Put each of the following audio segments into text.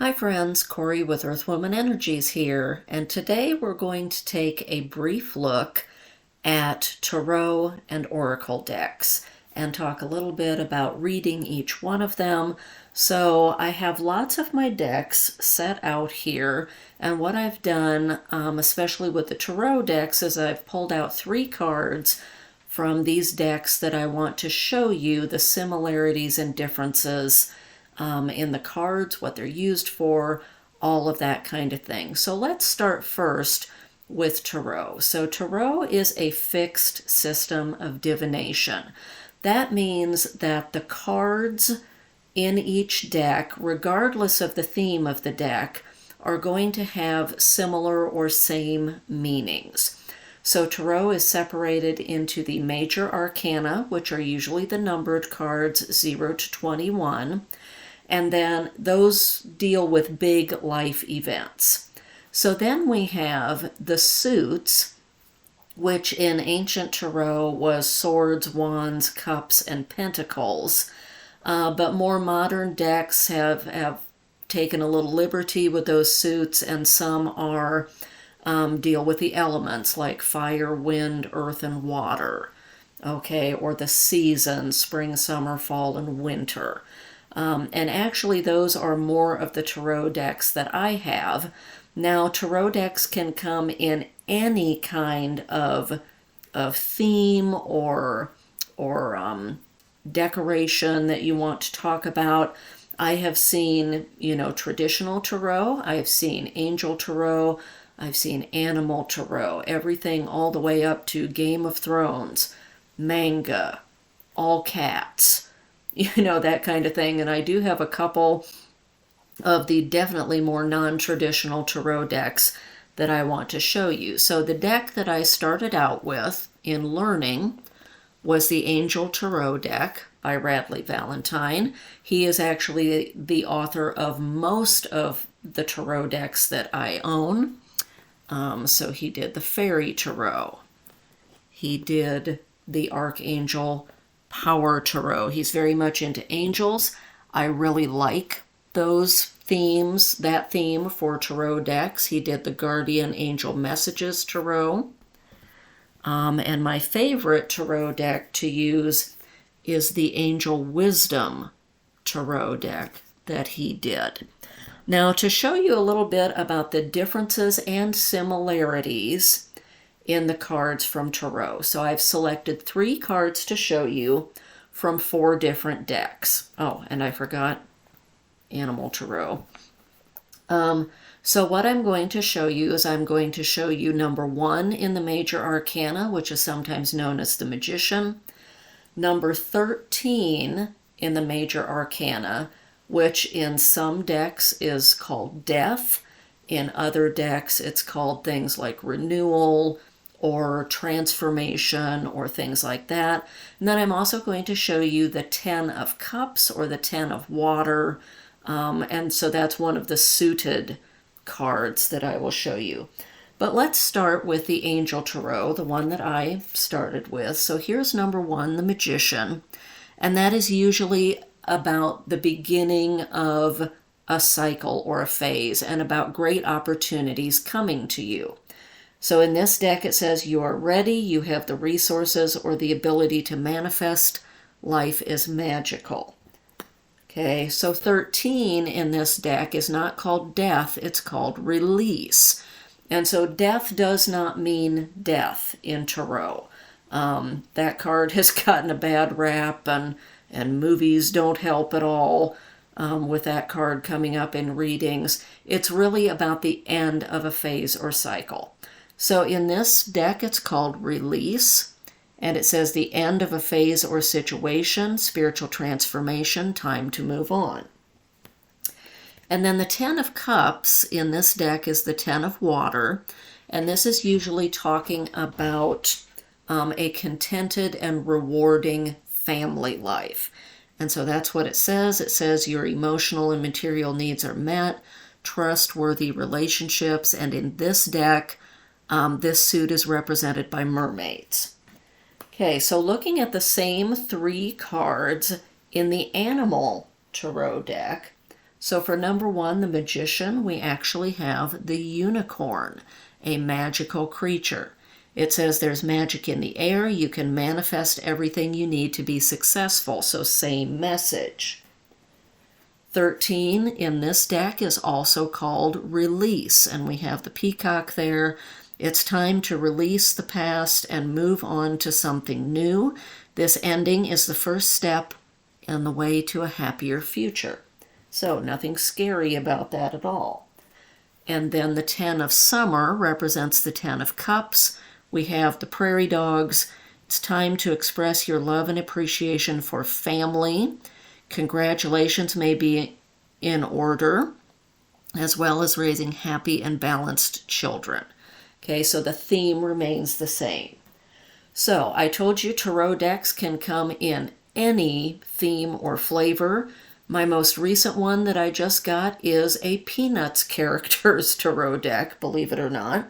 Hi friends, Corrie with Earthwoman Energies here, and today we're going to take a brief look at tarot and oracle decks and talk a little bit about reading each one of them. So I have lots of my decks set out here, and what I've done, especially with the tarot decks, is I've pulled out 3 cards from these decks that I want to show you the similarities and differences in the cards, what they're used for, all of that kind of thing. So let's start first with tarot. So tarot is a fixed system of divination. That means that the cards in each deck, regardless of the theme of the deck, are going to have similar or same meanings. So tarot is separated into the major arcana, which are usually the numbered cards 0 to 21, and then those deal with big life events. So then we have the suits, which in ancient tarot was swords, wands, cups, and pentacles. But more modern decks have taken a little liberty with those suits, and some are deal with the elements like fire, wind, earth, and water. Okay, or the seasons, spring, summer, fall, and winter. And actually those are more of the tarot decks that I have. Now tarot decks can come in any kind of theme or decoration that you want to talk about. I have seen, traditional tarot. I've seen angel tarot. I've seen animal tarot. Everything all the way up to Game of Thrones, manga, all cats. That kind of thing. And I do have a couple of the definitely more non-traditional tarot decks that I want to show you. So the deck that I started out with in learning was the Angel Tarot deck by Radley Valentine. He is actually the author of most of the tarot decks that I own. So he did the Fairy Tarot. He did the Archangel Power Tarot. He's very much into angels. I really like those themes, that theme for tarot decks. He did the Guardian Angel Messages Tarot. And my favorite tarot deck to use is the Angel Wisdom Tarot deck that he did. Now, to show you a little bit about the differences and similarities in the cards from tarot. So I've selected 3 cards to show you from 4 different decks. Oh, and I forgot animal tarot. So what I'm going to show you is I'm going to show you number 1 in the major arcana, which is sometimes known as the Magician. Number 13 in the major arcana, which in some decks is called Death. In other decks, it's called things like Renewal, or transformation, or things like that. And then I'm also going to show you the 10 of Cups, or the 10 of Water, and so that's one of the suited cards that I will show you. But let's start with the Angel Tarot, the one that I started with. So here's number 1, the Magician, and that is usually about the beginning of a cycle or a phase, and about great opportunities coming to you. So in this deck it says you are ready, you have the resources or the ability to manifest, life is magical. Okay, so 13 in this deck is not called death, it's called release. And so death does not mean death in tarot. That card has gotten a bad rap, and movies don't help at all with that card coming up in readings. It's really about the end of a phase or cycle. So in this deck, it's called Release, and it says the end of a phase or situation, spiritual transformation, time to move on. And then the 10 of Cups in this deck is the 10 of Water, and this is usually talking about a contented and rewarding family life. And so that's what it says. It says your emotional and material needs are met, trustworthy relationships, and in this deck, this suit is represented by mermaids. Okay, so looking at the same 3 cards in the Animal Tarot deck, So for number 1, the magician, we actually have the unicorn, a magical creature. It says there's magic in the air. You can manifest everything you need to be successful. So same message. 13 in this deck is also called release, and we have the peacock there. It's time to release the past and move on to something new. This ending is the first step on the way to a happier future. So nothing scary about that at all. And then the 10 of summer represents the 10 of cups. We have the prairie dogs. It's time to express your love and appreciation for family. Congratulations may be in order, as well as raising happy and balanced children. Okay, so the theme remains the same. So I told you tarot decks can come in any theme or flavor. My most recent one that I just got is a Peanuts characters tarot deck, believe it or not.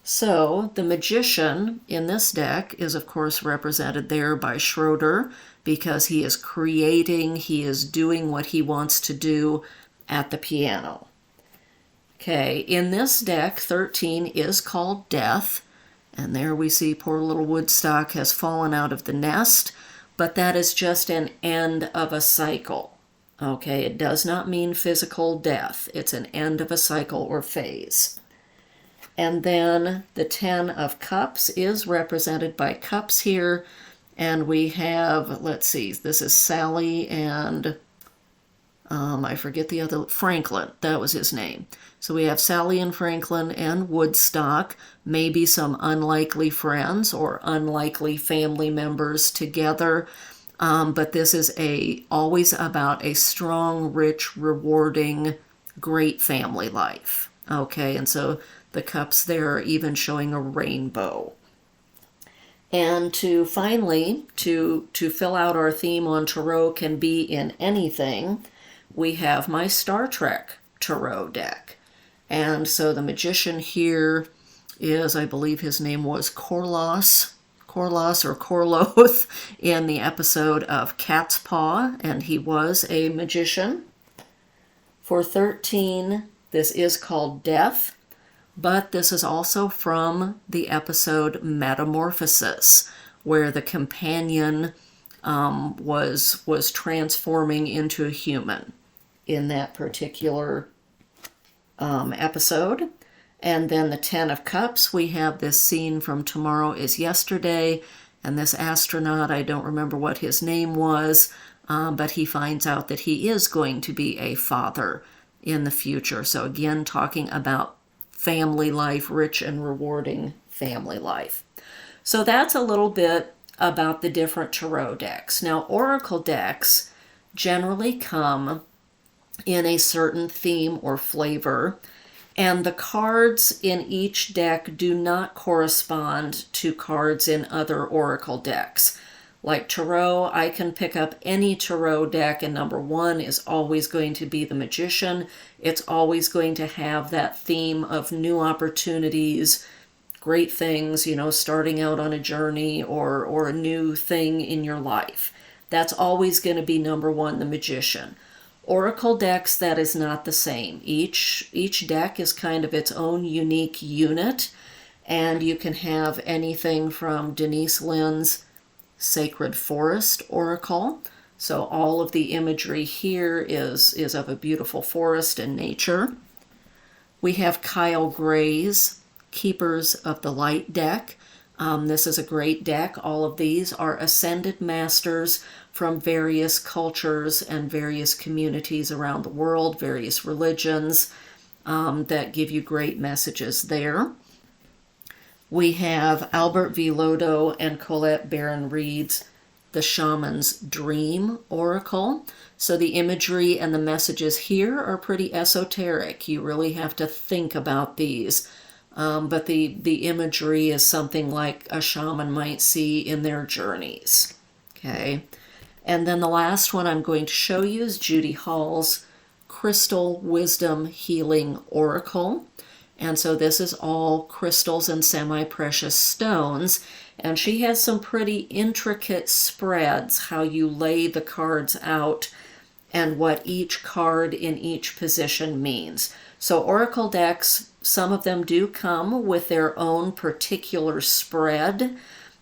So the magician in this deck is of course represented there by Schroeder, because he is creating, he is doing what he wants to do at the piano. Okay, in this deck, 13 is called Death, and there we see poor little Woodstock has fallen out of the nest, but that is just an end of a cycle. Okay, it does not mean physical death. It's an end of a cycle or phase. And then the 10 of Cups is represented by cups here, and we have, let's see, this is Sally and I forget the other, Franklin, that was his name. So we have Sally and Franklin and Woodstock, maybe some unlikely friends or unlikely family members together. But this is always about a strong, rich, rewarding, great family life. Okay, and so the cups there are even showing a rainbow. And to finally, to fill out our theme on tarot can be in anything, we have my Star Trek tarot deck. And so the magician here is, I believe his name was Corloth in the episode of Cat's Paw, and he was a magician. For 13, this is called Death, but this is also from the episode Metamorphosis, where the companion was transforming into a human in that particular episode. And then the 10 of Cups, we have this scene from Tomorrow is Yesterday, and this astronaut, I don't remember what his name was, but he finds out that he is going to be a father in the future. So again, talking about family life, rich and rewarding family life. So that's a little bit about the different tarot decks. Now, oracle decks generally come in a certain theme or flavor, and the cards in each deck do not correspond to cards in other oracle decks. Like tarot, I can pick up any tarot deck, and number 1 is always going to be the magician. It's always going to have that theme of new opportunities, great things, starting out on a journey or a new thing in your life. That's always going to be number 1, the magician. Oracle decks, that is not the same. Each deck is kind of its own unique unit, and you can have anything from Denise Lynn's Sacred Forest Oracle. So all of the imagery here is of a beautiful forest and nature. We have Kyle Gray's Keepers of the Light deck. This is a great deck. All of these are ascended masters from various cultures and various communities around the world, various religions, that give you great messages there. We have Albert V. Lodo and Colette Baron-Reid's The Shaman's Dream Oracle. So the imagery and the messages here are pretty esoteric. You really have to think about these. But the imagery is something like a shaman might see in their journeys. Okay. And then the last one I'm going to show you is Judy Hall's Crystal Wisdom Healing Oracle. And so this is all crystals and semi-precious stones. And she has some pretty intricate spreads, how you lay the cards out and what each card in each position means. So oracle decks, some of them do come with their own particular spread.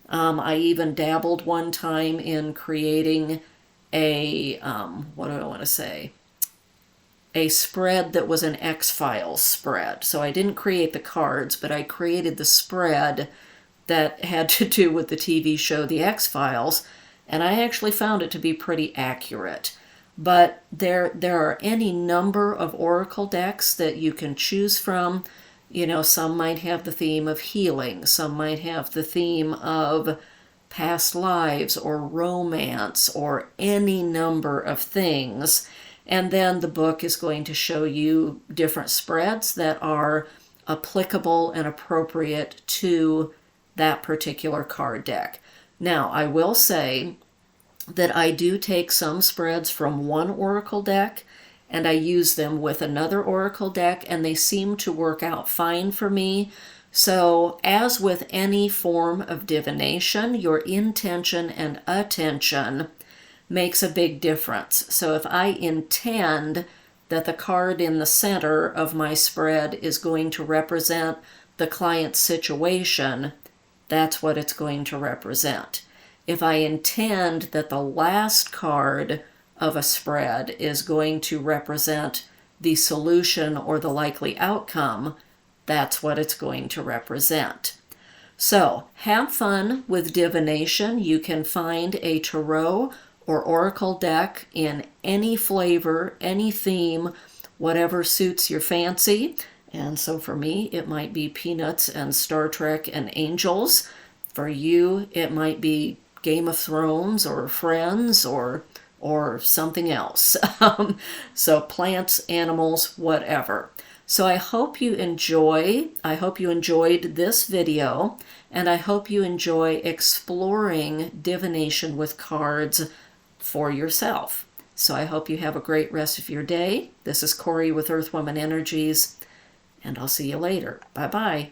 I even dabbled one time in creating a, what do I want to say? A spread that was an X-Files spread. So I didn't create the cards, but I created the spread that had to do with the TV show The X-Files, and I actually found it to be pretty accurate. But there are any number of oracle decks that you can choose from. You know, some might have the theme of healing, some might have the theme of past lives or romance or any number of things. And then the book is going to show you different spreads that are applicable and appropriate to that particular card deck. Now, I will say that I do take some spreads from one oracle deck and I use them with another oracle deck, and they seem to work out fine for me. So, as with any form of divination, your intention and attention makes a big difference. So if I intend that the card in the center of my spread is going to represent the client's situation, that's what it's going to represent. If I intend that the last card of a spread is going to represent the solution or the likely outcome, that's what it's going to represent. So have fun with divination. You can find a tarot or oracle deck in any flavor, any theme, whatever suits your fancy. And so for me, it might be Peanuts and Star Trek and angels. For you, it might be Game of Thrones or Friends or something else. So plants, animals, whatever. So I hope you enjoyed this video, and I hope you enjoy exploring divination with cards for yourself. So I hope you have a great rest of your day. This is Corrie with Earthwoman Energies, and I'll see you later. Bye-bye.